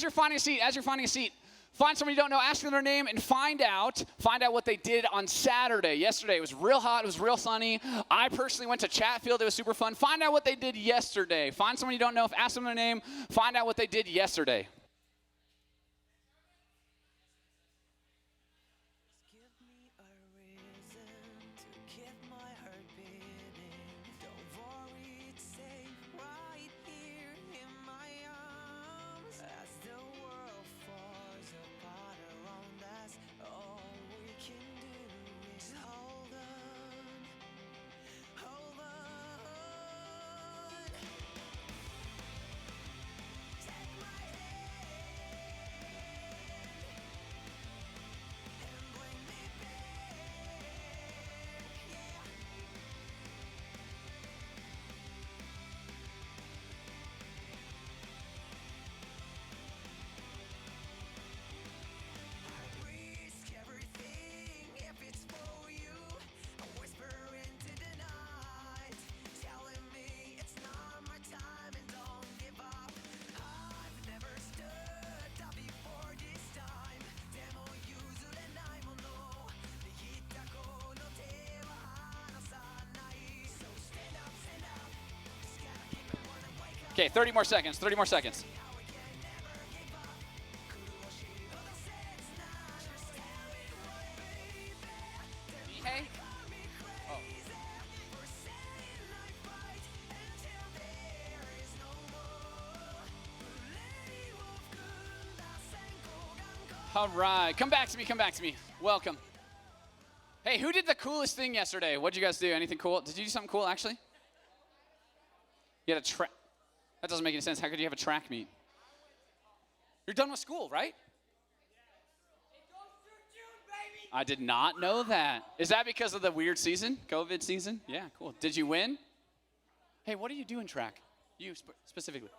you're finding a seat, find somebody you don't know, ask them their name, and find out what they did on Saturday. Yesterday, it was real hot, it was real sunny. I personally went to Chatfield, it was super fun. Find out what they did yesterday. Find somebody you don't know, ask them their name, find out what they did yesterday. Okay, 30 more seconds. Hey. Oh. All right, come back to me. Welcome. Hey, who did the coolest thing yesterday? What'd you guys do? Anything cool? Did you do something cool, actually? You had a track. That doesn't make any sense. How could you have a track meet? You're done with school, right? I did not know that. Is that because of the weird season, COVID season? Yeah, cool. Did you win? Hey, what do you do in track? You specifically.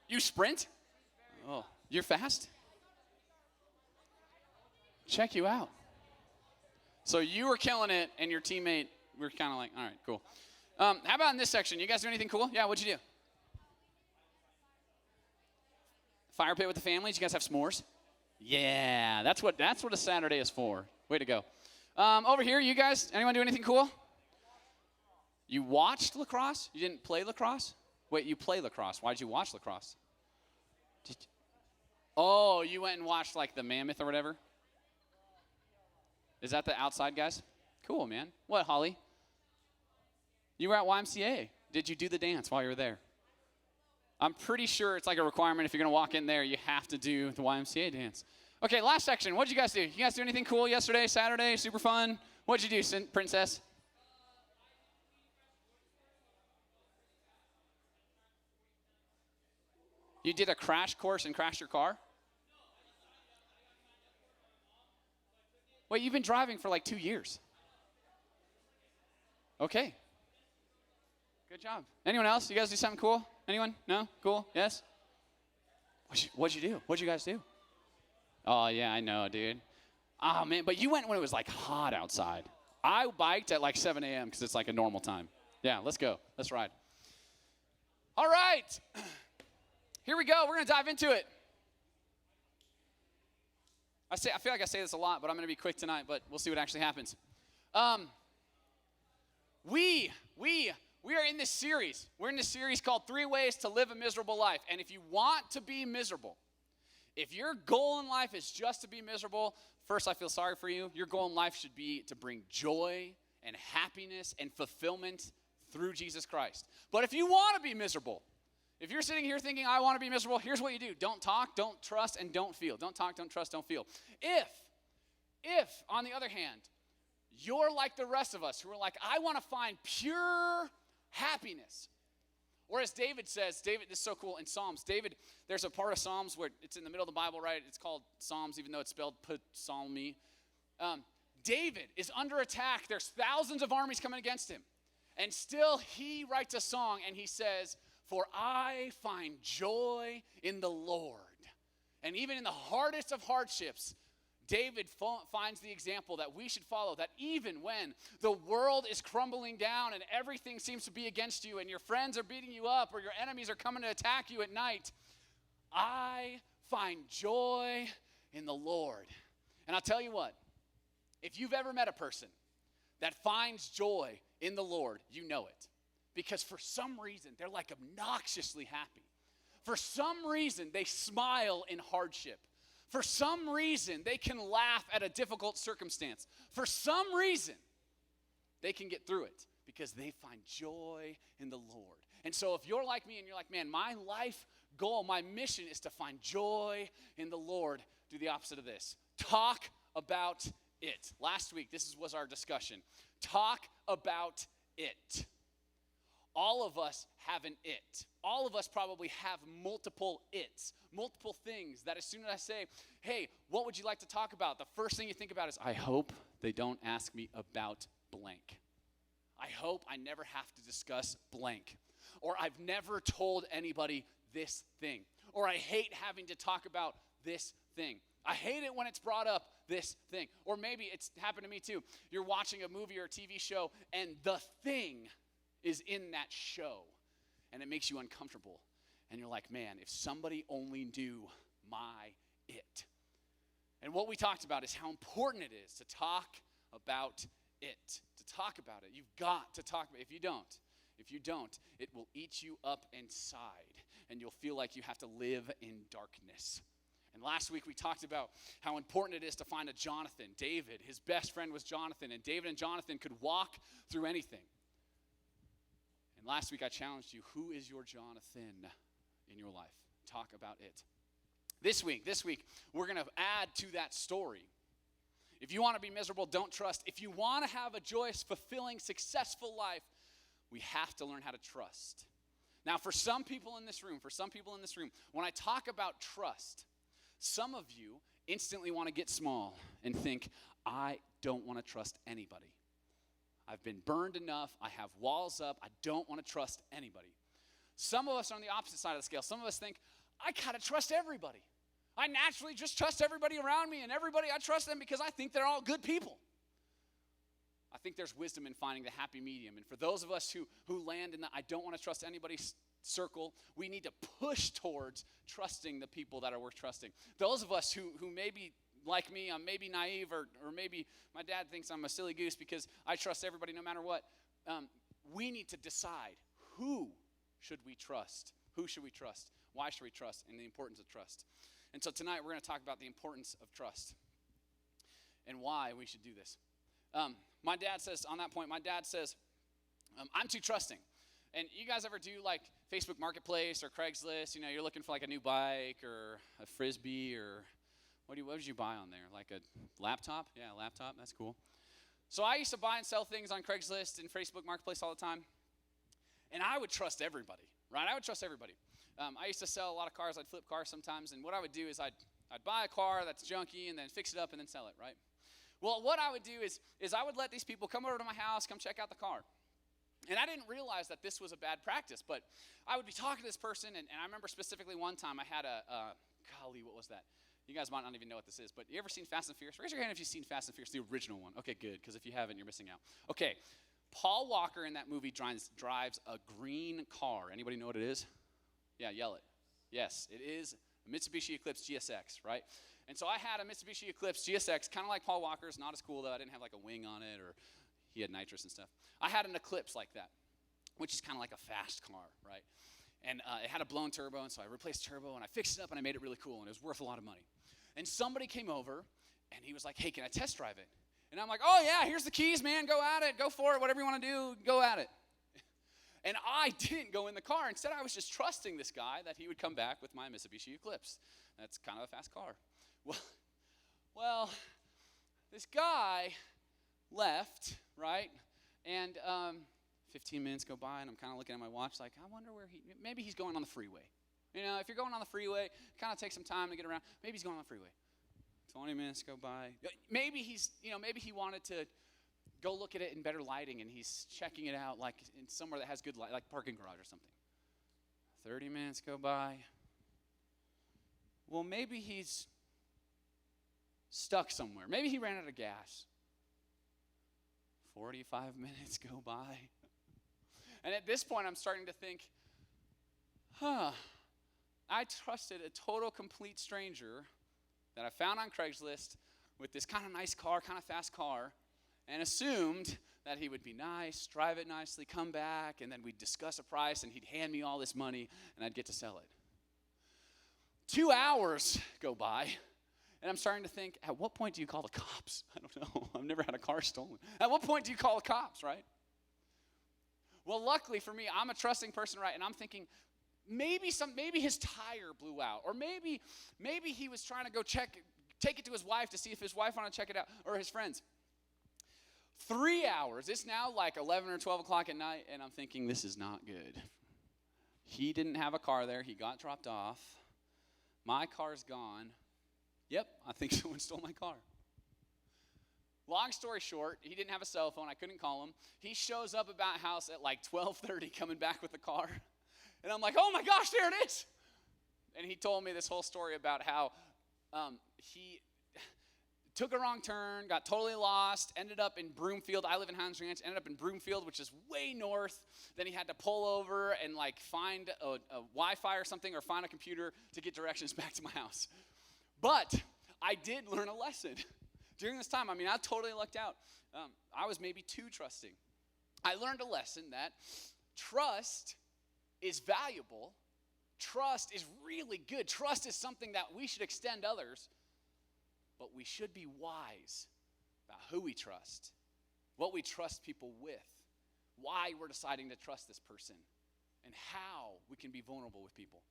You sprint? Oh, you're fast? Check you out. So you were killing it, and your teammate, we were kind of like, all right, cool. How about in this section? You guys do anything cool? Yeah, what'd you do? Fire pit with the family? Did you guys have s'mores? Yeah, that's what a Saturday is for. Way to go. Over here, you guys, anyone do anything cool? You watched lacrosse? You didn't play lacrosse? Wait, you play lacrosse. Why did you watch lacrosse? Oh, you went and watched like the Mammoth or whatever? Is that the outside guys? Cool, man. What, Holly? You were at YMCA. Did you do the dance while you were there? I'm pretty sure it's like a requirement. If you're going to walk in there, you have to do the YMCA dance. Okay, last section. What did you guys do? You guys do anything cool yesterday, Saturday? Super fun? What did you do, Princess? You did a crash course and crashed your car? Wait, you've been driving for like 2 years. Okay. Good job. Anyone else? You guys do something cool? Anyone? No? Cool? Yes? What'd you do? What'd you guys do? Oh, yeah, I know, dude. Oh, man, but you went when it was like hot outside. I biked at like 7 a.m. because it's like a normal time. Yeah, let's go. Let's ride. All right. Here we go. We're going to dive into it. I feel like I say this a lot, but I'm going to be quick tonight, but we'll see what actually happens. We are in this series. We're in this series called 3 Ways to Live a Miserable Life. And if you want to be miserable, if your goal in life is just to be miserable, first, I feel sorry for you. Your goal in life should be to bring joy and happiness and fulfillment through Jesus Christ. But if you want to be miserable, if you're sitting here thinking, I want to be miserable, here's what you do. Don't talk, don't trust, and don't feel. Don't talk, don't trust, don't feel. If, on the other hand, you're like the rest of us who are like, I want to find pure happiness. Or as David says, this is so cool in Psalms. There's a part of Psalms where it's in the middle of the Bible, right? It's called Psalms, even though it's spelled psalmi. David is under attack. There's thousands of armies coming against him. And still he writes a song and he says, for I find joy in the Lord. And even in the hardest of hardships, David finds the example that we should follow, that even when the world is crumbling down and everything seems to be against you and your friends are beating you up or your enemies are coming to attack you at night, I find joy in the Lord. And I'll tell you what, if you've ever met a person that finds joy in the Lord, you know it. Because for some reason, they're like obnoxiously happy. For some reason, they smile in hardship. For some reason, they can laugh at a difficult circumstance. For some reason, they can get through it because they find joy in the Lord. And so if you're like me and you're like, man, my life goal, my mission is to find joy in the Lord, do the opposite of this. Talk about it. Last week, this was our discussion. Talk about it. All of us have an it. All of us probably have multiple its, multiple things that as soon as I say, hey, what would you like to talk about? The first thing you think about is, I hope they don't ask me about blank. I hope I never have to discuss blank. Or I've never told anybody this thing. Or I hate having to talk about this thing. I hate it when it's brought up, this thing. Or maybe it's happened to me too. You're watching a movie or a TV show and the thing is in that show and it makes you uncomfortable. And you're like, man, if somebody only knew my it. And what we talked about is how important it is to talk about it. To talk about it. You've got to talk about it. If you don't, it will eat you up inside and you'll feel like you have to live in darkness. And last week we talked about how important it is to find a Jonathan. David, his best friend was Jonathan, and David and Jonathan could walk through anything. And last week I challenged you, who is your Jonathan in your life? Talk about it. This week, we're going to add to that story. If you want to be miserable, don't trust. If you want to have a joyous, fulfilling, successful life, we have to learn how to trust. Now, for some people in this room, when I talk about trust, some of you instantly want to get small and think, I don't want to trust anybody. I've been burned enough. I have walls up. I don't want to trust anybody. Some of us are on the opposite side of the scale. Some of us think, I got to trust everybody. I naturally just trust everybody around me, and everybody, I trust them because I think they're all good people. I think there's wisdom in finding the happy medium. And for those of us who land in the I don't want to trust anybody circle, we need to push towards trusting the people that are worth trusting. Those of us who maybe, like me, I'm maybe naive, or maybe my dad thinks I'm a silly goose because I trust everybody no matter what, we need to decide, who should we trust? Who should we trust? Why should we trust? And the importance of trust. And so tonight we're going to talk about the importance of trust and why we should do this. My dad says, I'm too trusting. And you guys ever do like Facebook Marketplace or Craigslist? You know, you're looking for like a new bike or a Frisbee, or what did you buy on there? Like a laptop? Yeah, a laptop. That's cool. So I used to buy and sell things on Craigslist and Facebook Marketplace all the time. And I would trust everybody, right? I would trust everybody. I used to sell a lot of cars. I'd flip cars sometimes. And what I would do is I'd buy a car that's junky and then fix it up and then sell it, right? Well, what I would do is I would let these people come over to my house, come check out the car. And I didn't realize that this was a bad practice, but I would be talking to this person, and I remember specifically one time I had golly, what was that? You guys might not even know what this is, but you ever seen Fast and Furious? Raise your hand if you've seen Fast and Furious, the original one. Okay, good, because if you haven't, you're missing out. Okay, Paul Walker in that movie drives a green car. Anybody know what it is? Yeah, yell it. Yes, it is a Mitsubishi Eclipse GSX, right? And so I had a Mitsubishi Eclipse GSX, kind of like Paul Walker's, not as cool though. I didn't have like a wing on it, or he had nitrous and stuff. I had an Eclipse like that, which is kind of like a fast car, right? And it had a blown turbo, and so I replaced turbo, and I fixed it up, and I made it really cool, and it was worth a lot of money. And somebody came over, and he was like, hey, can I test drive it? And I'm like, oh, yeah, here's the keys, man. Go at it. Go for it. Whatever you want to do, go at it. And I didn't go in the car. Instead, I was just trusting this guy that he would come back with my Mitsubishi Eclipse. That's kind of a fast car. Well, this guy left, right? And 15 minutes go by, and I'm kind of looking at my watch like, I wonder where maybe he's going on the freeway. You know, if you're going on the freeway, it kind of takes some time to get around. Maybe he's going on the freeway. 20 minutes go by. Maybe he wanted to go look at it in better lighting, and he's checking it out like in somewhere that has good light, like parking garage or something. 30 minutes go by. Well, maybe he's stuck somewhere. Maybe he ran out of gas. 45 minutes go by. And at this point, I'm starting to think, I trusted a total, complete stranger that I found on Craigslist with this kind of nice car, kind of fast car, and assumed that he would be nice, drive it nicely, come back, and then we'd discuss a price, and he'd hand me all this money, and I'd get to sell it. 2 hours go by, and I'm starting to think, at what point do you call the cops? I don't know. I've never had a car stolen. At what point do you call the cops, right? Well, luckily for me, I'm a trusting person, right? And I'm thinking, maybe his tire blew out, or maybe he was trying to go take it to his wife to see if his wife wanted to check it out, or his friends. 3 hours. It's now like 11 or 12 o'clock at night, and I'm thinking, this is not good. He didn't have a car there. He got dropped off. My car's gone. Yep, I think someone stole my car. Long story short, he didn't have a cell phone. I couldn't call him. He shows up at my house at like 12:30 coming back with the car. And I'm like, oh my gosh, there it is. And he told me this whole story about how he took a wrong turn, got totally lost, ended up in Broomfield. I live in Highlands Ranch, ended up in Broomfield, which is way north. Then he had to pull over and like find a Wi-Fi or something, or find a computer to get directions back to my house. But I did learn a lesson. During this time, I totally lucked out. I was maybe too trusting. I learned a lesson that trust is valuable. Trust is really good. Trust is something that we should extend to others. But we should be wise about who we trust, what we trust people with, why we're deciding to trust this person, and how we can be vulnerable with people.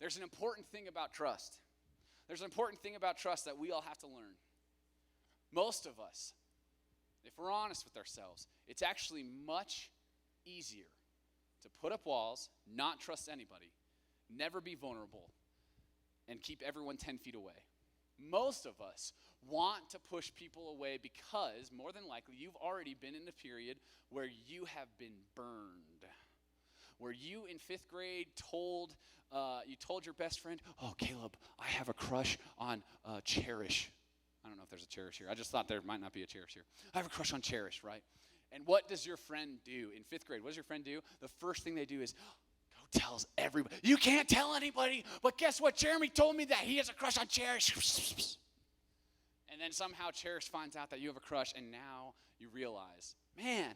There's an important thing about trust. There's an important thing about trust that we all have to learn. Most of us, if we're honest with ourselves, it's actually much easier to put up walls, not trust anybody, never be vulnerable, and keep everyone 10 feet away. Most of us want to push people away because, more than likely, you've already been in a period where you have been burned. Where you, in 5th grade, told your best friend, oh, Caleb, I have a crush on Cherish. I don't know if there's a Cherish here. I just thought there might not be a Cherish here. I have a crush on Cherish, right? And what does your friend do in 5th grade? What does your friend do? The first thing they do is, go tell everybody. You can't tell anybody, but guess what? Jeremy told me that he has a crush on Cherish. And then somehow Cherish finds out that you have a crush, and now you realize, man,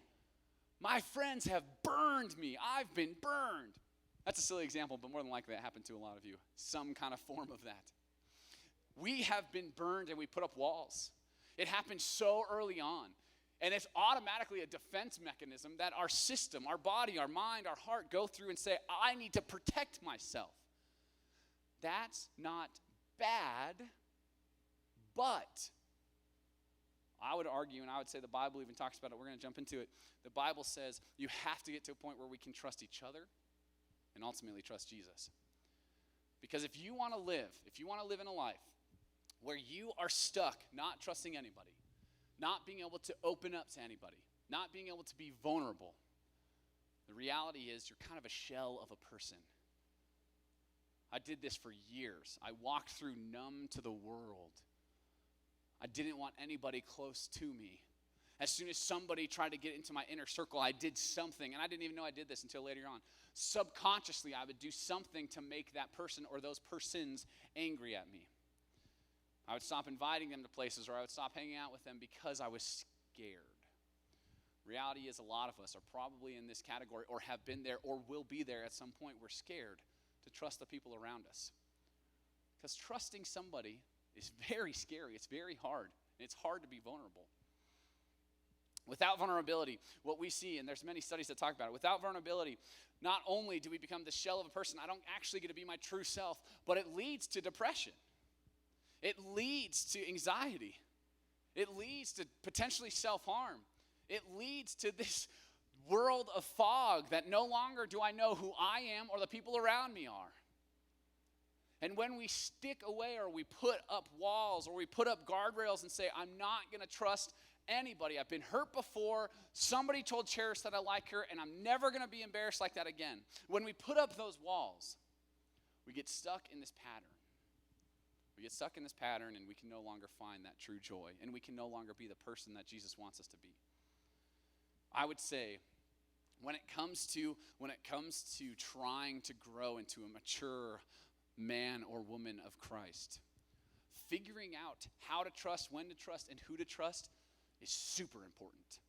my friends have burned me. I've been burned. That's a silly example, but more than likely that happened to a lot of you. Some kind of form of that. We have been burned and we put up walls. It happened so early on. And it's automatically a defense mechanism that our system, our body, our mind, our heart go through and say, I need to protect myself. That's not bad, but I would argue, and I would say the Bible even talks about it, we're going to jump into it. The Bible says you have to get to a point where we can trust each other and ultimately trust Jesus. Because if you want to live in a life where you are stuck not trusting anybody, not being able to open up to anybody, not being able to be vulnerable, the reality is you're kind of a shell of a person. I did this for years. I walked through numb to the world. I didn't want anybody close to me. As soon as somebody tried to get into my inner circle, I did something, and I didn't even know I did this until later on. Subconsciously, I would do something to make that person or those persons angry at me. I would stop inviting them to places, or I would stop hanging out with them because I was scared. Reality is a lot of us are probably in this category or have been there or will be there at some point. We're scared to trust the people around us. Because trusting somebody is very scary. It's very hard. And it's hard to be vulnerable. Without vulnerability, what we see, and there's many studies that talk about it, without vulnerability, not only do we become the shell of a person, I don't actually get to be my true self, but it leads to depression. It leads to anxiety. It leads to potentially self-harm. It leads to this world of fog that no longer do I know who I am or the people around me are. And when we stick away or we put up walls or we put up guardrails and say, I'm not going to trust anybody. I've been hurt before. Somebody told Cherish that I like her, and I'm never going to be embarrassed like that again. When we put up those walls, we get stuck in this pattern. We get stuck in this pattern, and we can no longer find that true joy, and we can no longer be the person that Jesus wants us to be. I would say when it comes to trying to grow into a mature man or woman of Christ, figuring out how to trust, when to trust, and who to trust is super important.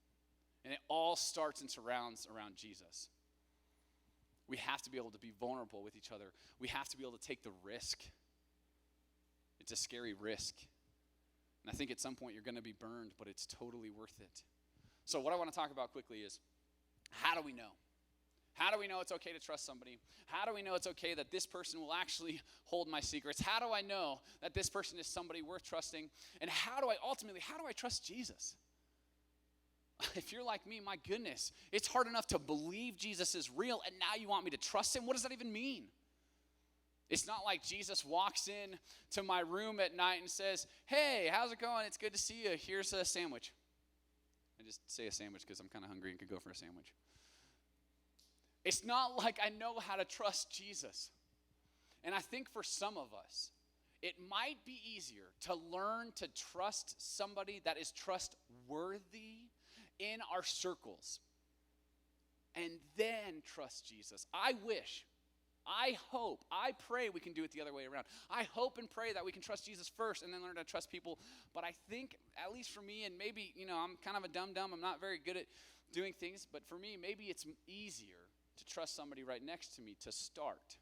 And it all starts and surrounds around Jesus. We have to be able to be vulnerable with each other. We have to be able to take the risk. It's a scary risk. And I think at some point you're going to be burned, but it's totally worth it. So what I want to talk about quickly is, how do we know? How do we know it's okay to trust somebody? How do we know it's okay that this person will actually hold my secrets? How do I know that this person is somebody worth trusting? And how do I trust Jesus? If you're like me, my goodness, it's hard enough to believe Jesus is real, and now you want me to trust him? What does that even mean? It's not like Jesus walks in to my room at night and says, hey, how's it going? It's good to see you. Here's a sandwich. I just say a sandwich because I'm kind of hungry and could go for a sandwich. It's not like I know how to trust Jesus. And I think for some of us, it might be easier to learn to trust somebody that is trustworthy in our circles and then trust Jesus. I wish, I hope, I pray we can do it the other way around. I hope and pray that we can trust Jesus first and then learn to trust people. But I think, at least for me, and maybe, I'm kind of a dum-dum, I'm not very good at doing things, but for me, maybe it's easier to trust somebody right next to me to start,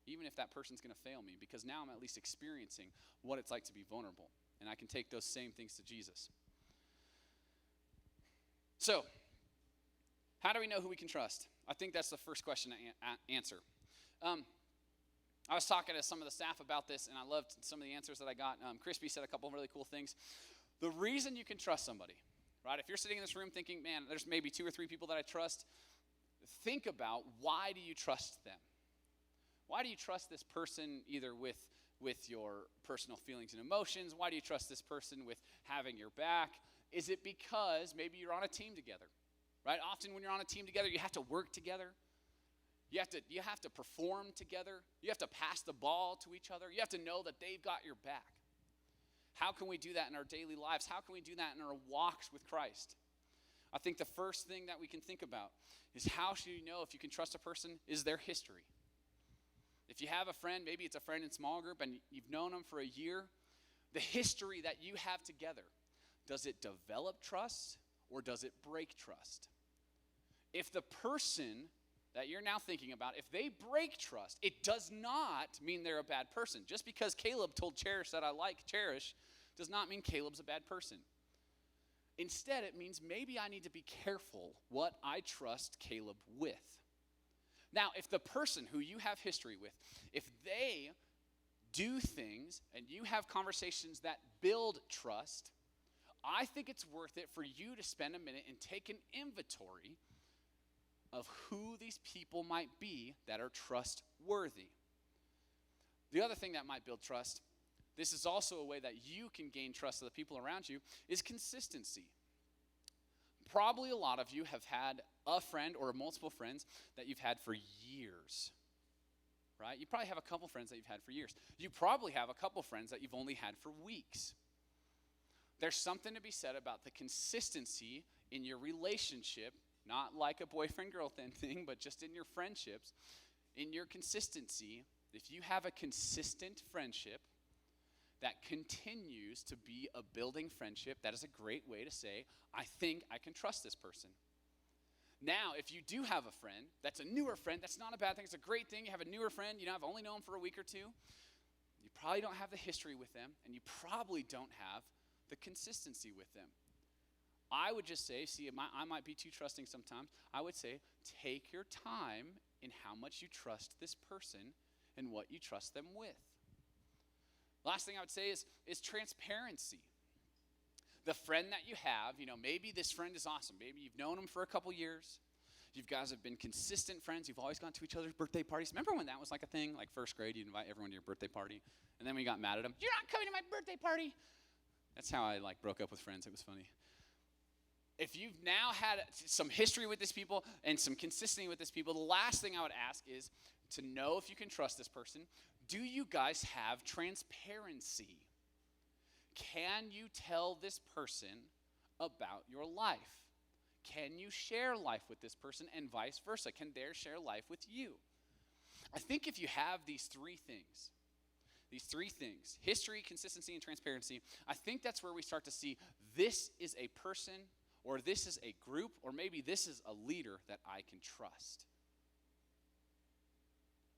even if that person's going to fail me, because now I'm at least experiencing what it's like to be vulnerable, and I can take those same things to Jesus. So, how do we know who we can trust? I think that's the first question to answer. I was talking to some of the staff about this, and I loved some of the answers that I got. Crispy said a couple of really cool things. The reason you can trust somebody, right? If you're sitting in this room thinking, man, there's maybe 2 or 3 people that I trust, think about, why do you trust them? Why do you trust this person either with your personal feelings and emotions? Why do you trust this person with having your back? Is it because maybe you're on a team together, right? Often when you're on a team together, you have to work together. You have to perform together. You have to pass the ball to each other. You have to know that they've got your back. How can we do that in our daily lives? How can we do that in our walks with Christ? I think the first thing that we can think about is, how should you know if you can trust a person is their history. If you have a friend, maybe it's a friend in small group and you've known them for a year, the history that you have together, does it develop trust or does it break trust? If the person that you're now thinking about, if they break trust, it does not mean they're a bad person. Just because Caleb told Cherish that I like Cherish does not mean Caleb's a bad person. Instead, it means maybe I need to be careful what I trust Caleb with. Now, if the person who you have history with, if they do things and you have conversations that build trust, I think it's worth it for you to spend a minute and take an inventory of who these people might be that are trustworthy. The other thing that might build trust, this is also a way that you can gain trust of the people around you, is consistency. Probably a lot of you have had a friend or multiple friends that you've had for years, right? You probably have a couple friends that you've had for years. You probably have a couple friends that you've only had for weeks. There's something to be said about the consistency in your relationship, not like a boyfriend-girlfriend thing, but just in your friendships, in your consistency. If you have a consistent friendship that continues to be a building friendship, that is a great way to say, I think I can trust this person. Now, if you do have a friend that's a newer friend, that's not a bad thing. It's a great thing. You have a newer friend, I've only known them for a week or two. You probably don't have the history with them, and you probably don't have the consistency with them. I would just say, I might be too trusting sometimes. I would say, take your time in how much you trust this person and what you trust them with. Last thing I would say is transparency. The friend that you have, maybe this friend is awesome. Maybe you've known him for a couple years. You guys have been consistent friends. You've always gone to each other's birthday parties. Remember when that was like a thing? Like first grade, you'd invite everyone to your birthday party. And then we got mad at them. You're not coming to my birthday party. That's how I broke up with friends. It was funny. If you've now had some history with these people and some consistency with these people, the last thing I would ask is to know if you can trust this person. Do you guys have transparency? Can you tell this person about your life? Can you share life with this person and vice versa? Can they share life with you? I think if you have these three things, history, consistency, and transparency, I think that's where we start to see this is a person, or this is a group, or maybe this is a leader that I can trust.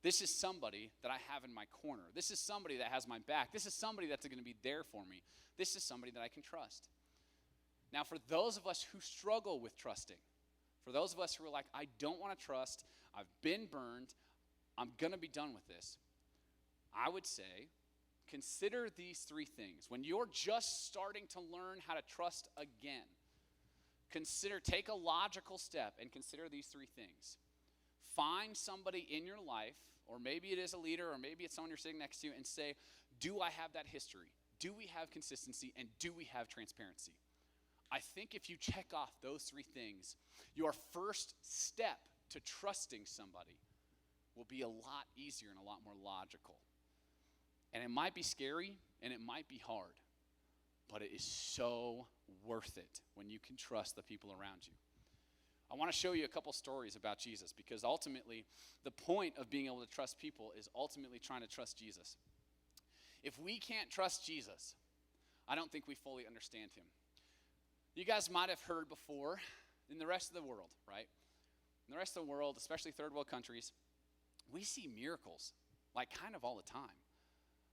This is somebody that I have in my corner. This is somebody that has my back. This is somebody that's going to be there for me. This is somebody that I can trust. Now, for those of us who struggle with trusting, for those of us who are like, I don't want to trust, I've been burned, I'm going to be done with this, I would say, consider these three things. When you're just starting to learn how to trust again, take a logical step and consider these three things. Find somebody in your life, or maybe it is a leader, or maybe it's someone you're sitting next to, and say, do I have that history? Do we have consistency? And do we have transparency? I think if you check off those three things, your first step to trusting somebody will be a lot easier and a lot more logical. And it might be scary and it might be hard, but it is so worth it when you can trust the people around you. I want to show you a couple stories about Jesus, because ultimately the point of being able to trust people is ultimately trying to trust Jesus. If we can't trust Jesus, I don't think we fully understand him. You guys might have heard before, in the rest of the world, right? In the rest of the world, especially third world countries, we see miracles like kind of all the time.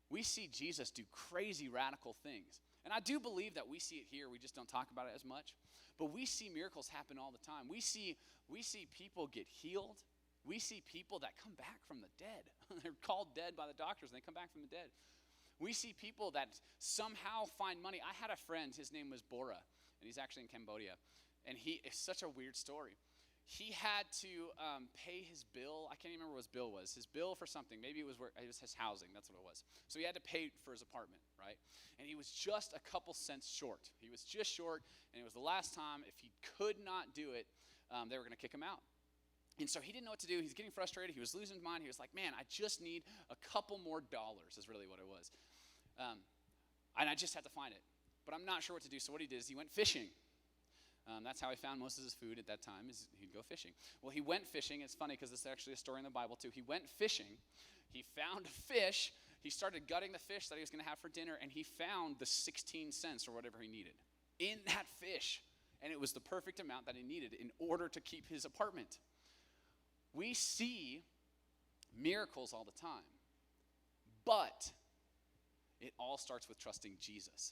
We see Jesus do crazy radical things. And I do believe that we see it here, we just don't talk about it as much. But we see miracles happen all the time. We see people get healed. We see people that come back from the dead. They're called dead by the doctors and they come back from the dead. We see people that somehow find money. I had a friend, his name was Bora, and he's actually in Cambodia. And it's such a weird story. He had to pay his bill. I can't even remember what his bill was. His bill for something. Maybe it was his housing. That's what it was. So he had to pay for his apartment, right? And he was just a couple cents short. He was just short, and it was the last time. If he could not do it, they were going to kick him out. And so he didn't know what to do. He was getting frustrated. He was losing his mind. He was like, man, I just need a couple more dollars is really what it was. And I just had to find it. But I'm not sure what to do. So what he did is he went fishing. That's how he found most of his food at that time, is he'd go fishing. Well, he went fishing. It's funny because it's actually a story in the Bible too. He went fishing. He found a fish. He started gutting the fish that he was going to have for dinner, and he found the 16 cents or whatever he needed in that fish. And it was the perfect amount that he needed in order to keep his apartment. We see miracles all the time, but it all starts with trusting Jesus.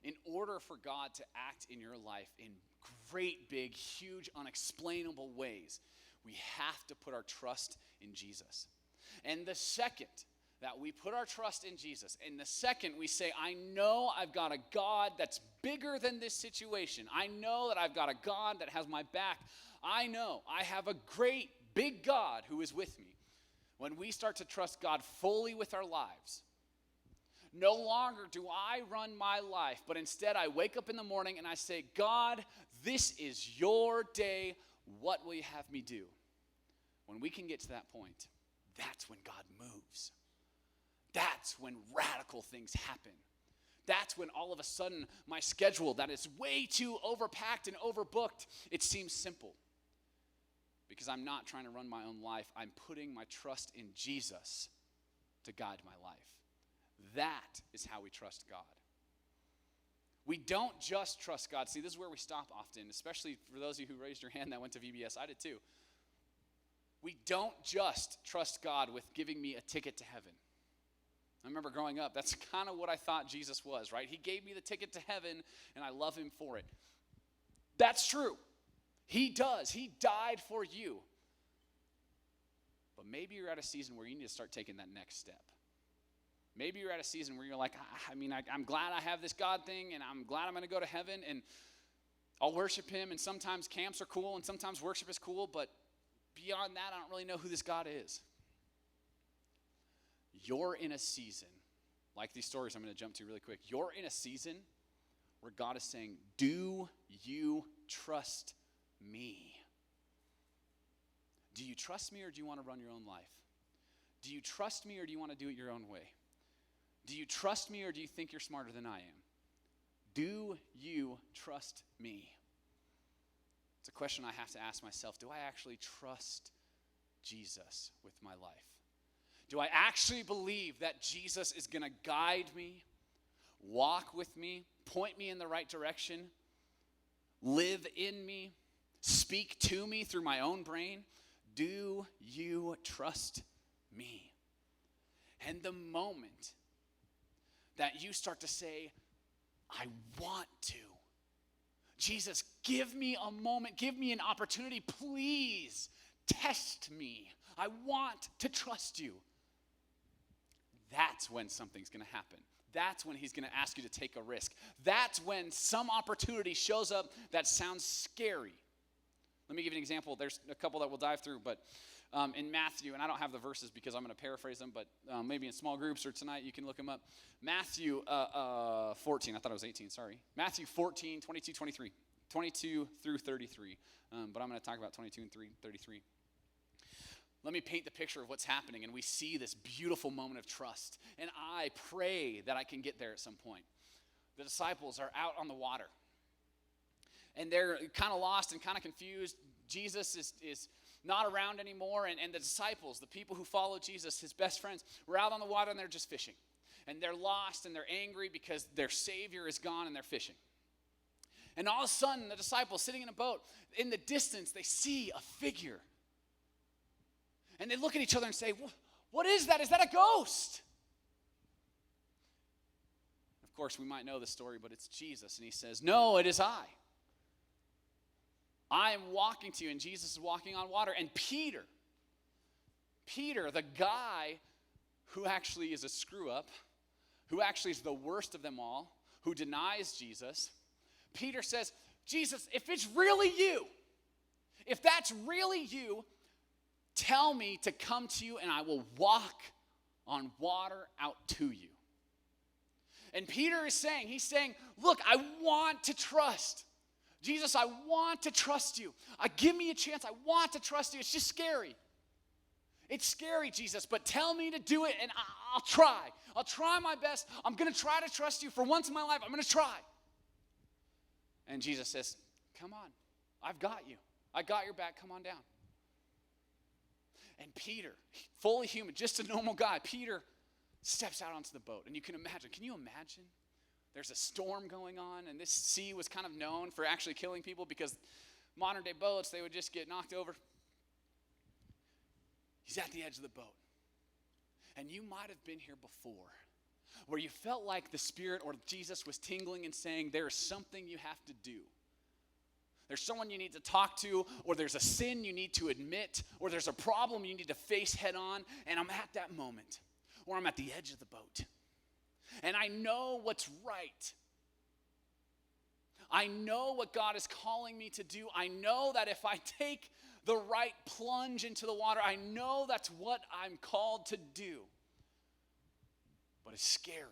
In order for God to act in your life in great, big, huge, unexplainable ways, we have to put our trust in Jesus. And the second that we put our trust in Jesus, and the second we say, I know I've got a God that's bigger than this situation. I know that I've got a God that has my back. I know I have a great, big God who is with me. When we start to trust God fully with our lives, no longer do I run my life, but instead I wake up in the morning and I say, God, this is your day. What will you have me do? When we can get to that point, that's when God moves. That's when radical things happen. That's when all of a sudden my schedule that is way too overpacked and overbooked, it seems simple. Because I'm not trying to run my own life. I'm putting my trust in Jesus to guide my life. That is how we trust God. We don't just trust God. See, this is where we stop often, especially for those of you who raised your hand that went to VBS. I did too. We don't just trust God with giving me a ticket to heaven. I remember growing up, that's kind of what I thought Jesus was, right? He gave me the ticket to heaven, and I love him for it. That's true. He does. He died for you. But maybe you're at a season where you need to start taking that next step. Maybe you're at a season where you're like, I'm glad I have this God thing, and I'm glad I'm going to go to heaven, and I'll worship him, and sometimes camps are cool, and sometimes worship is cool, but beyond that, I don't really know who this God is. You're in a season, like these stories I'm going to jump to really quick. You're in a season where God is saying, do you trust me? Do you trust me, or do you want to run your own life? Do you trust me, or do you want to do it your own way? Do you trust me, or do you think you're smarter than I am? Do you trust me? It's a question I have to ask myself. Do I actually trust Jesus with my life? Do I actually believe that Jesus is going to guide me, walk with me, point me in the right direction, live in me, speak to me through my own brain? Do you trust me? And the moment that you start to say, I want to, Jesus, give me a moment, give me an opportunity, please test me. I want to trust you. That's when something's going to happen. That's when he's going to ask you to take a risk. That's when some opportunity shows up that sounds scary. Let me give you an example. There's a couple that we'll dive through, but in Matthew, and I don't have the verses because I'm going to paraphrase them, but maybe in small groups or tonight you can look them up. Matthew 14, I thought it was 18, sorry. Matthew 14, 22, 23, 22 through 33, but I'm going to talk about 22 and 33. Let me paint the picture of what's happening, and we see this beautiful moment of trust, and I pray that I can get there at some point. The disciples are out on the water, and they're kind of lost and kind of confused. Jesus is not around anymore, and the disciples, the people who follow Jesus, his best friends, were out on the water, and they're just fishing. And they're lost, and they're angry because their Savior is gone, and they're fishing. And all of a sudden, the disciples sitting in a boat, in the distance, they see a figure. And they look at each other and say, what is that? Is that a ghost? Of course, we might know the story, but it's Jesus. And he says, no, it is I. I am walking to you. And Jesus is walking on water. And Peter, the guy who actually is a screw-up, who actually is the worst of them all, who denies Jesus, Peter says, Jesus, if it's really you, if that's really you, tell me to come to you, and I will walk on water out to you. And Peter is saying, look, I want to trust. Jesus, I want to trust you. Give me a chance. I want to trust you. It's just scary. It's scary, Jesus, but tell me to do it, and I'll try. I'll try my best. I'm going to try to trust you. For once in my life, I'm going to try. And Jesus says, come on. I've got you. I got your back. Come on down. And Peter, fully human, just a normal guy, Peter steps out onto the boat. And can you imagine? There's a storm going on, and this sea was kind of known for actually killing people because modern day boats, they would just get knocked over. He's at the edge of the boat. And you might have been here before, where you felt like the Spirit or Jesus was tingling and saying, there is something you have to do. There's someone you need to talk to, or there's a sin you need to admit, or there's a problem you need to face head on, and I'm at that moment, or I'm at the edge of the boat. And I know what's right. I know what God is calling me to do. I know that if I take the right plunge into the water, I know that's what I'm called to do. But it's scary.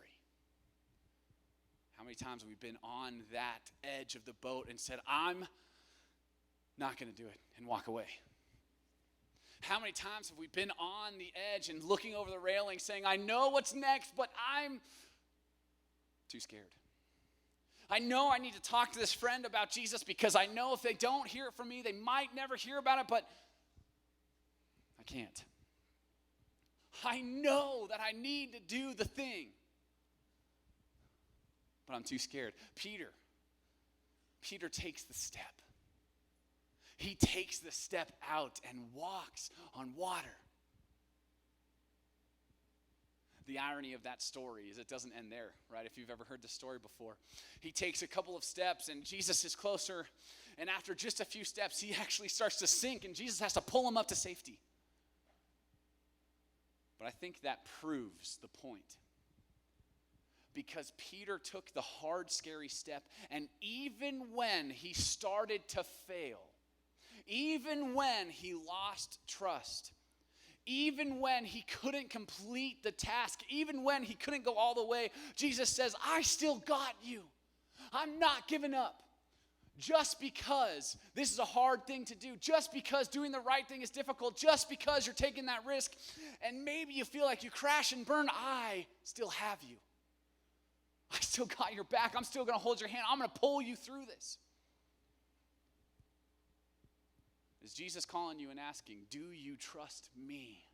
How many times have we been on that edge of the boat and said, I'm not going to do it, and walk away? How many times have we been on the edge and looking over the railing saying, I know what's next, but I'm too scared. I know I need to talk to this friend about Jesus because I know if they don't hear it from me, they might never hear about it, but I can't. I know that I need to do the thing, but I'm too scared. Peter takes the step. He takes the step out and walks on water. The irony of that story is it doesn't end there, right? If you've ever heard the story before. He takes a couple of steps, and Jesus is closer, and after just a few steps, he actually starts to sink, and Jesus has to pull him up to safety. But I think that proves the point. Because Peter took the hard, scary step, and even when he started to fail, even when he lost trust, even when he couldn't complete the task, even when he couldn't go all the way, Jesus says, I still got you. I'm not giving up. Just because this is a hard thing to do, just because doing the right thing is difficult, just because you're taking that risk, and maybe you feel like you crash and burn, I still have you. I still got your back. I'm still going to hold your hand. I'm going to pull you through this. Is Jesus calling you and asking, do you trust me?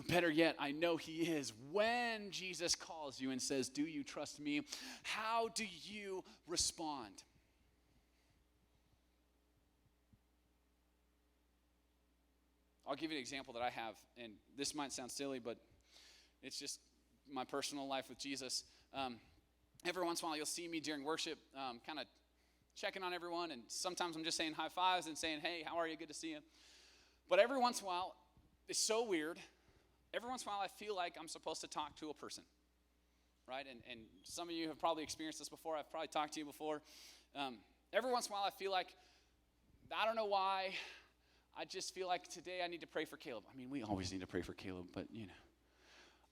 Better yet, I know he is. When Jesus calls you and says, do you trust me? How do you respond? I'll give you an example that I have, and this might sound silly, but it's just my personal life with Jesus. Every once in a while, you'll see me during worship, kind of checking on everyone, and sometimes I'm just saying high fives and saying, hey, how are you? Good to see you. But every once in a while, it's so weird. Every once in a while, I feel like I'm supposed to talk to a person, right? And some of you have probably experienced this before. I've probably talked to you before. Every once in a while, I feel like, I don't know why, I just feel like today I need to pray for Caleb. I mean, we always need to pray for Caleb, but,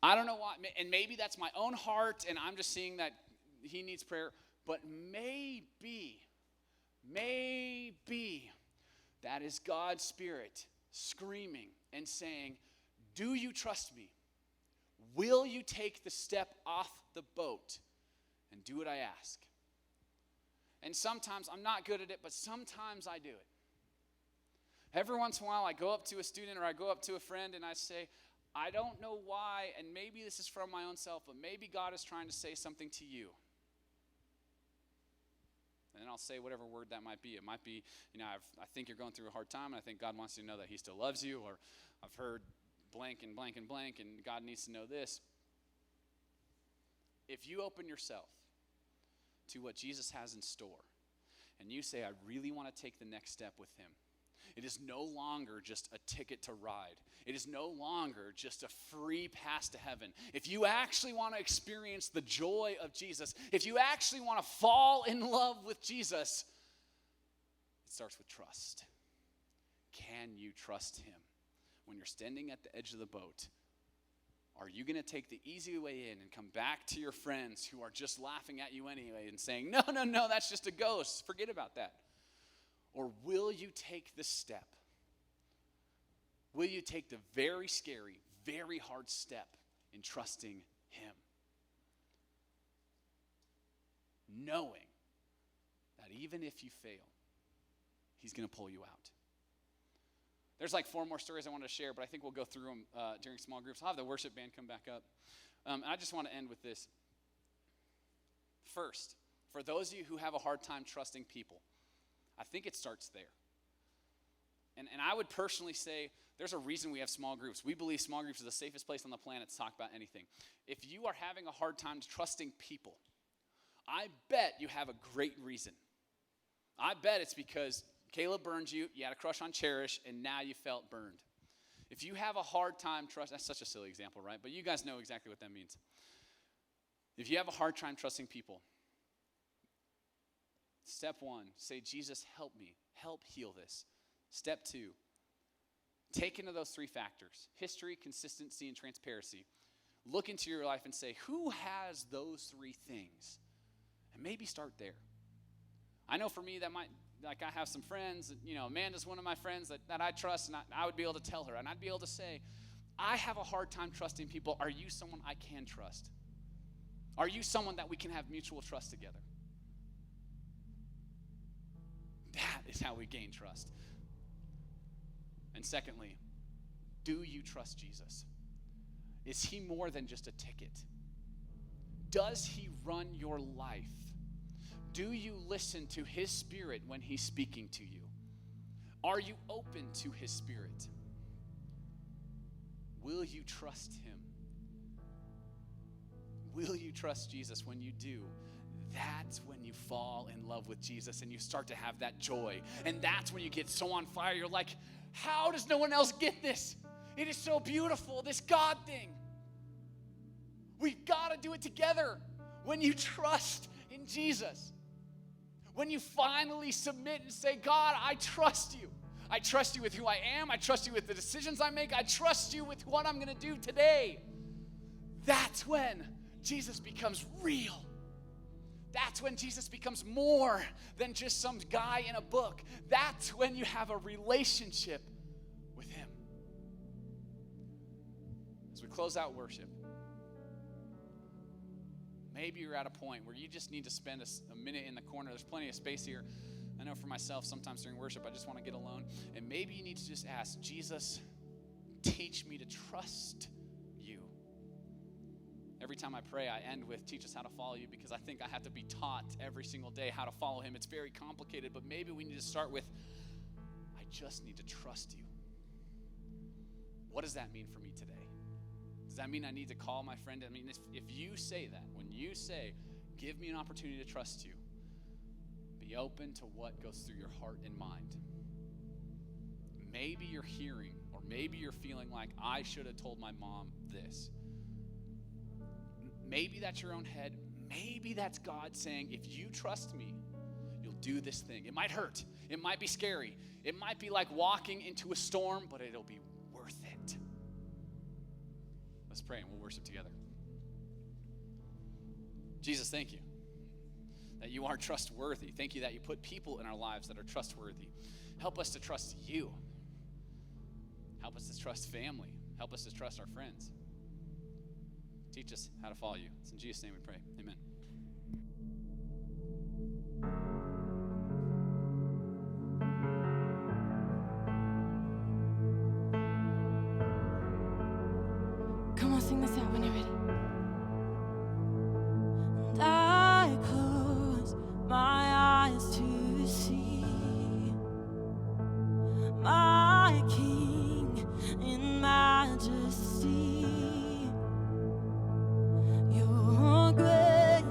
I don't know why. And maybe that's my own heart, and I'm just seeing that he needs prayer. But maybe that is God's Spirit screaming and saying, do you trust me? Will you take the step off the boat and do what I ask? And sometimes I'm not good at it, but sometimes I do it. Every once in a while I go up to a student or I go up to a friend and I say, I don't know why, and maybe this is from my own self, but maybe God is trying to say something to you. And I'll say whatever word that might be. It might be, I think you're going through a hard time, and I think God wants you to know that he still loves you, or I've heard blank and blank and blank, and God needs to know this. If you open yourself to what Jesus has in store, and you say, I really want to take the next step with him, it is no longer just a ticket to ride. It is no longer just a free pass to heaven. If you actually want to experience the joy of Jesus, if you actually want to fall in love with Jesus, it starts with trust. Can you trust him? When you're standing at the edge of the boat, are you going to take the easy way in and come back to your friends who are just laughing at you anyway and saying, no, that's just a ghost. Forget about that. Or will you take the step? Will you take the very scary, very hard step in trusting him? Knowing that even if you fail, he's going to pull you out. There's like 4 more stories I want to share, but I think we'll go through them during small groups. I'll have the worship band come back up. And I just want to end with this. First, for those of you who have a hard time trusting people, I think it starts there. And I would personally say there's a reason we have small groups. We believe small groups is the safest place on the planet to talk about anything. If you are having a hard time trusting people, I bet you have a great reason. I bet it's because Caleb burned you, you had a crush on Cherish, and now you felt burned. If you have a hard time trusting, that's such a silly example, right? But you guys know exactly what that means. If you have a hard time trusting people, step 1, say, Jesus, help me. Help heal this. Step 2, take into those 3 factors, history, consistency, and transparency. Look into your life and say, who has those 3 things? And maybe start there. I know for me that might, like I have some friends, Amanda's one of my friends that I trust, and I would be able to tell her, and I'd be able to say, I have a hard time trusting people. Are you someone I can trust? Are you someone that we can have mutual trust together? That is how we gain trust. And secondly, do you trust Jesus? Is he more than just a ticket? Does he run your life? Do you listen to his Spirit when he's speaking to you? Are you open to his Spirit? Will you trust him? Will you trust Jesus? When you do, that's when you fall in love with Jesus and you start to have that joy. And that's when you get so on fire, you're like, how does no one else get this? It is so beautiful, this God thing. We've got to do it together. When you trust in Jesus, when you finally submit and say, God, I trust you. I trust you with who I am. I trust you with the decisions I make. I trust you with what I'm going to do today. That's when Jesus becomes real. That's when Jesus becomes more than just some guy in a book. That's when you have a relationship with him. As we close out worship, Maybe you're at a point where you just need to spend a minute in the corner. There's plenty of space here. I know for myself, sometimes during worship, I just want to get alone. And maybe you need to just ask, Jesus, teach me to trust you. Every time I pray, I end with, teach us how to follow you, because I think I have to be taught every single day how to follow him. It's very complicated, but maybe we need to start with, I just need to trust you. What does that mean for me today? Does that mean I need to call my friend? I mean, if you say that, when you say, give me an opportunity to trust you, be open to what goes through your heart and mind. Maybe you're hearing, or maybe you're feeling like, I should have told my mom this. Maybe that's your own head. Maybe that's God saying, if you trust me, you'll do this thing. It might hurt. It might be scary. It might be like walking into a storm, but it'll be worth it. Let's pray and we'll worship together. Jesus, thank you that you are trustworthy. Thank you that you put people in our lives that are trustworthy. Help us to trust you. Help us to trust family. Help us to trust our friends. Teach us how to follow you. It's in Jesus' name we pray. Amen. Come on, sing this out when you're ready. And I close my eyes to see my King in majesty. Your grace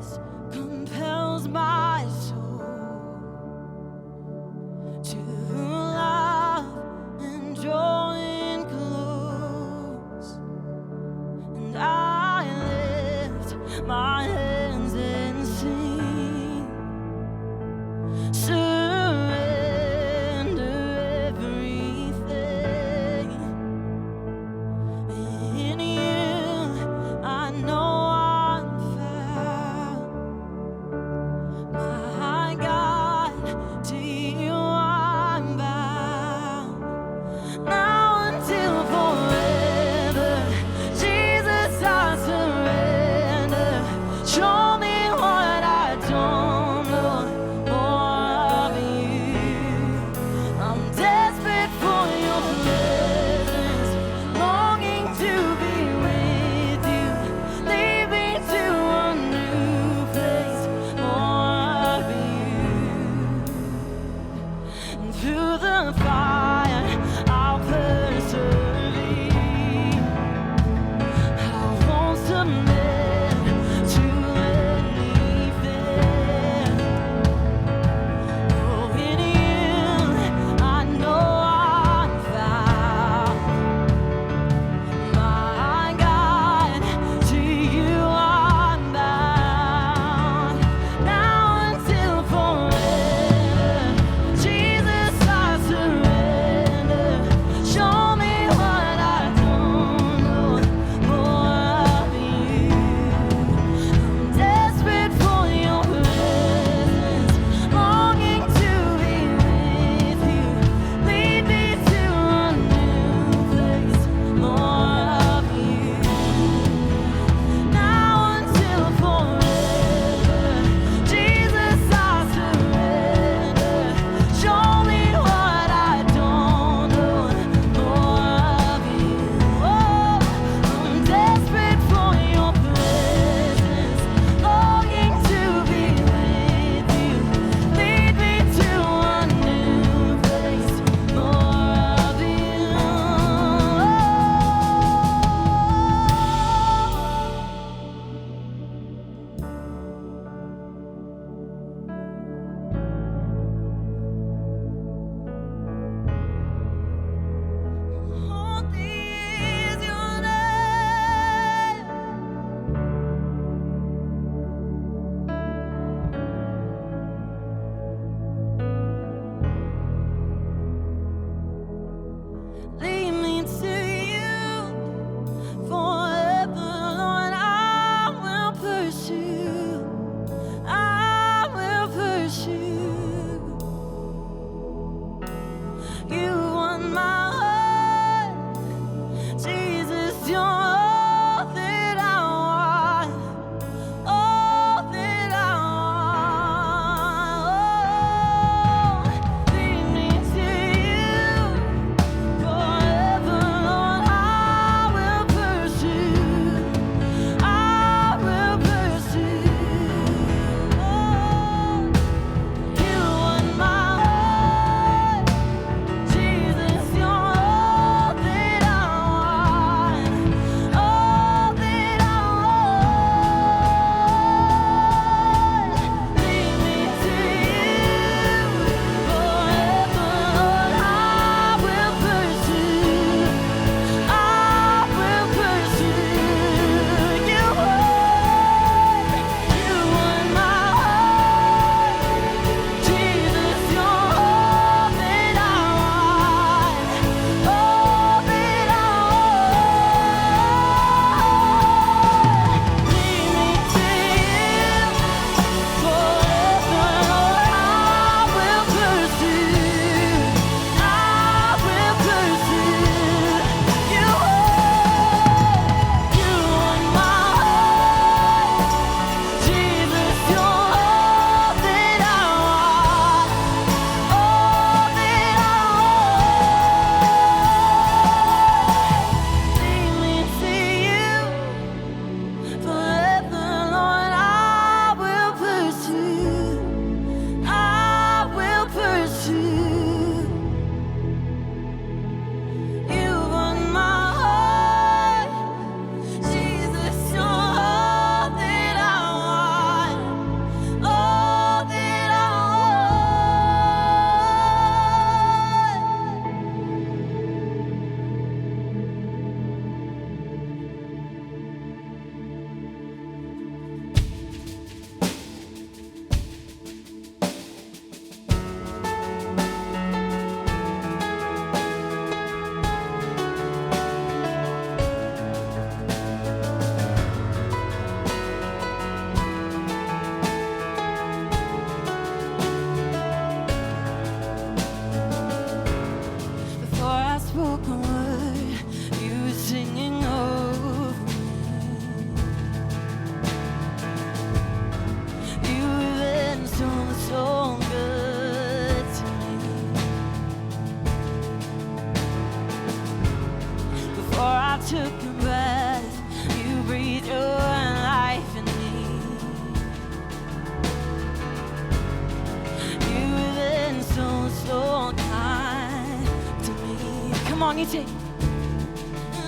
on, you take.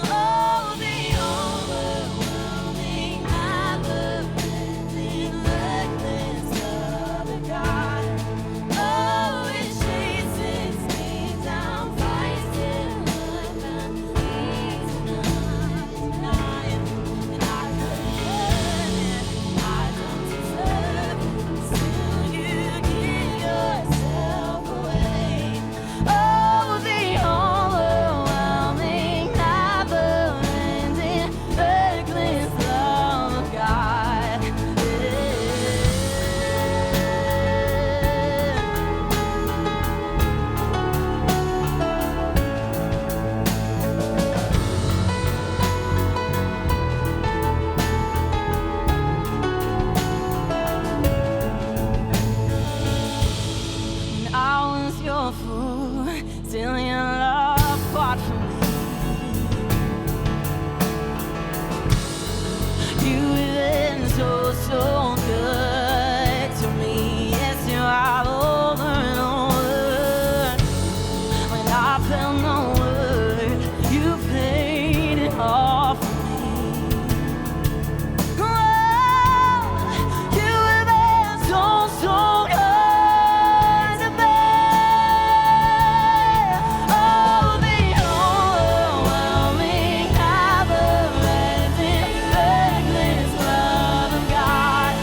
Oh, the overwhelming, never-ending, reckless love of God. Oh, it chases me down, fights till I found He's not denying, and I couldn't earn it, I don't deserve it. Still, you give yourself away. Oh, the overwhelming, never-ending, reckless love of God. When I was your fool, still your love fought for me. You've been so good to me. Yes, you have over and over. When I felt no word, you paid it all for me. Oh, you have been so good to me. Oh, the overwhelming, never-ending, reckless love of God.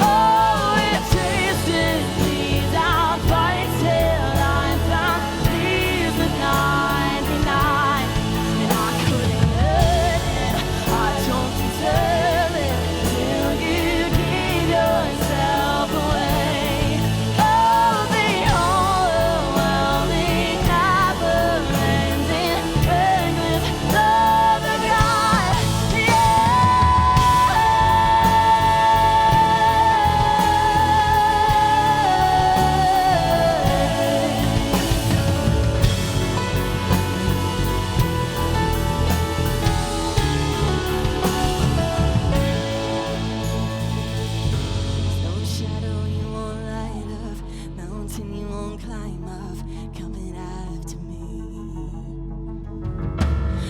Oh, it chases me down, fights till I found peace with 99, and I couldn't earn it, I don't deserve it, till you give yourself away. Oh, the overwhelming, never-ending, reckless love of God. No shadow you won't light up, mountain you won't climb up, coming after me.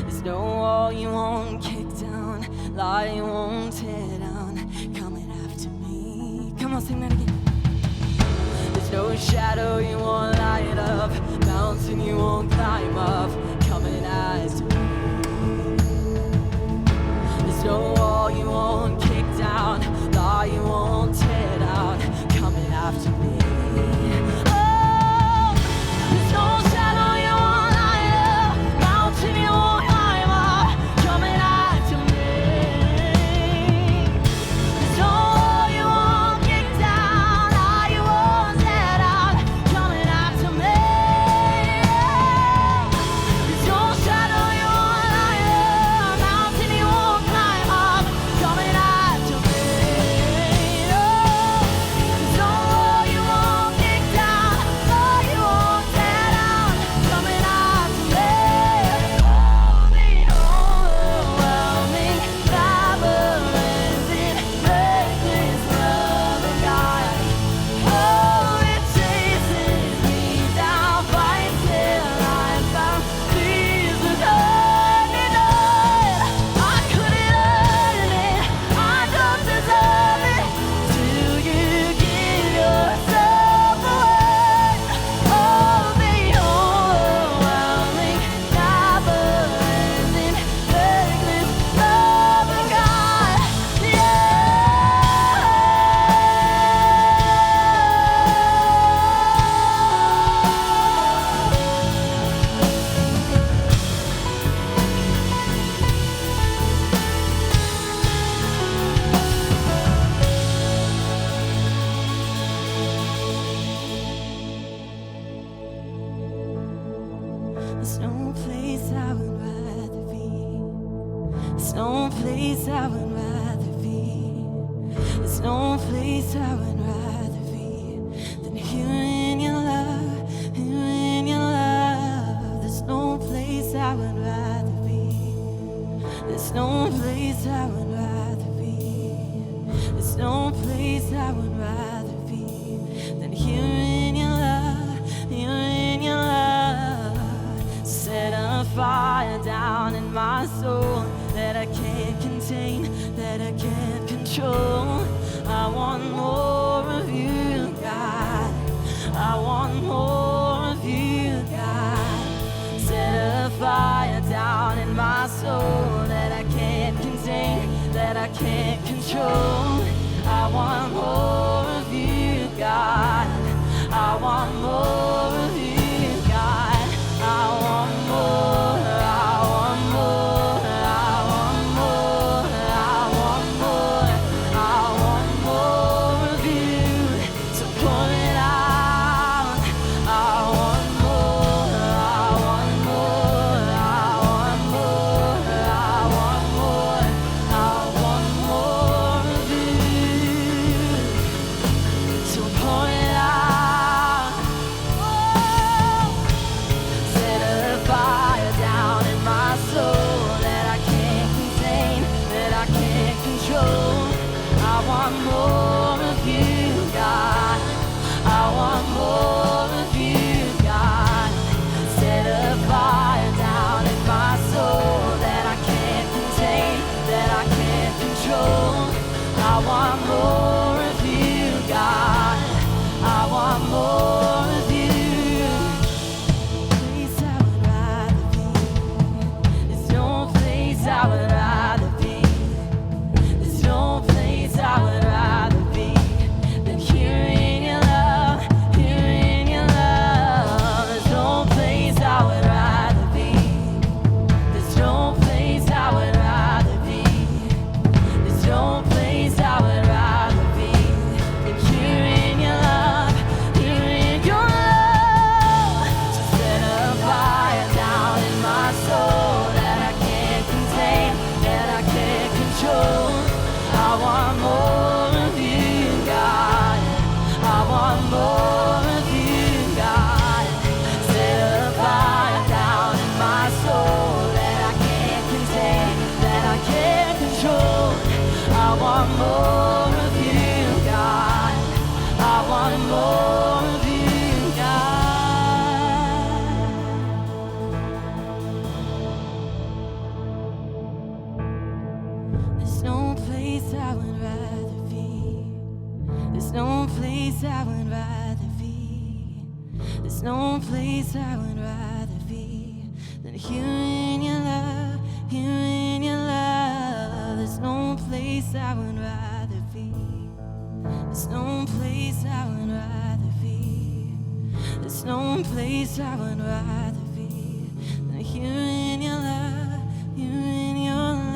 There's no wall you won't kick down, lie you won't tear down, coming after me. Come on, sing that again. There's no shadow you won't light up, mountain you won't climb up, coming after me. There's no wall you won't kick down, lie you won't tear down, coming after me. Oh, there's no shadow you won't light up, mountain you won't climb up, coming after me. There's no wall you won't kick down, lie you won't tear down, coming after me. There's no shadow you won't light up, mountain you won't climb up, coming after me. There's no wall you won't kick down, lie you won't tear down, coming after me. Oh, the overwhelming, never-ending, reckless love of God. Oh, it chases me down, fights till I found peace with 99. I couldn't earn it, I don't deserve it, till you give yourself away. Oh, the overwhelming, never-ending, reckless love of God. There's no place I would rather be. There's no place I would rather be. There's no place I would rather be than here in your love, here in your love. There's no place I would rather be. There's no place I would rather be. There's no place I would rather be than here in your love, here in your love. Set a fire soul that I can't contain, that I can't control. I want more of you, God. I want more of you, God. Set a fire down in my soul that I can't contain, that I can't control. I want more of you, God. I want more of you, God. I want more. I want more. I want more. I want more. I want more of you. So pour it out. I want more. I want more. I want more. I want more. I want more of you. So pour it out. Oh. Set a fire down in my soul that I can't contain, that I can't control. I want more of you, God. I want more of you, God. Set a fire down in my soul that I can't contain, that I can't control. I want more of you, God. I want more of you. Place I would rather be. There's no place I would rather be. There's no place I would rather be than here in your love, here in your love. There's no place I would rather be. There's no place I would rather be. There's no place I would rather be than here in your love, here in your love. So set a fire down in my soul that I can't contain, that I can't control. I want more of you, God. I want more of you, God. Set a fire down in my soul that I can't contain, that I can't control. I want more of you, God. I want more of you, God. There's no place I would rather be. There's no place I would rather be. There's no place I would rather be than here in your love, here in your love. There's no place I would rather be. There's no place I would rather be. There's no place I would rather be than here in your love, here in your love.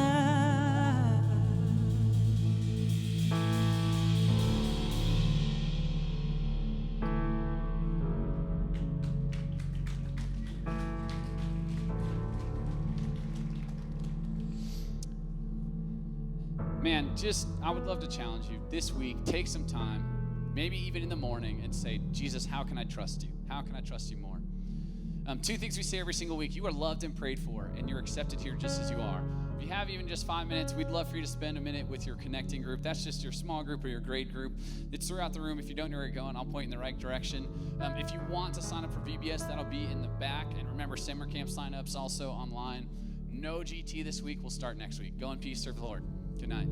Man, I would love to challenge you this week. Take some time, maybe even in the morning, and say, Jesus, how can I trust you? How can I trust you more? Two things we say every single week. You are loved and prayed for, and you're accepted here just as you are. If you have even just 5 minutes, we'd love for you to spend a minute with your connecting group. That's just your small group or your grade group. It's throughout the room. If you don't know where you're going, I'll point in the right direction. If you want to sign up for VBS, that'll be in the back. And remember, summer camp sign-ups also online. No GT this week. We'll start next week. Go in peace. Serve the Lord. Good night.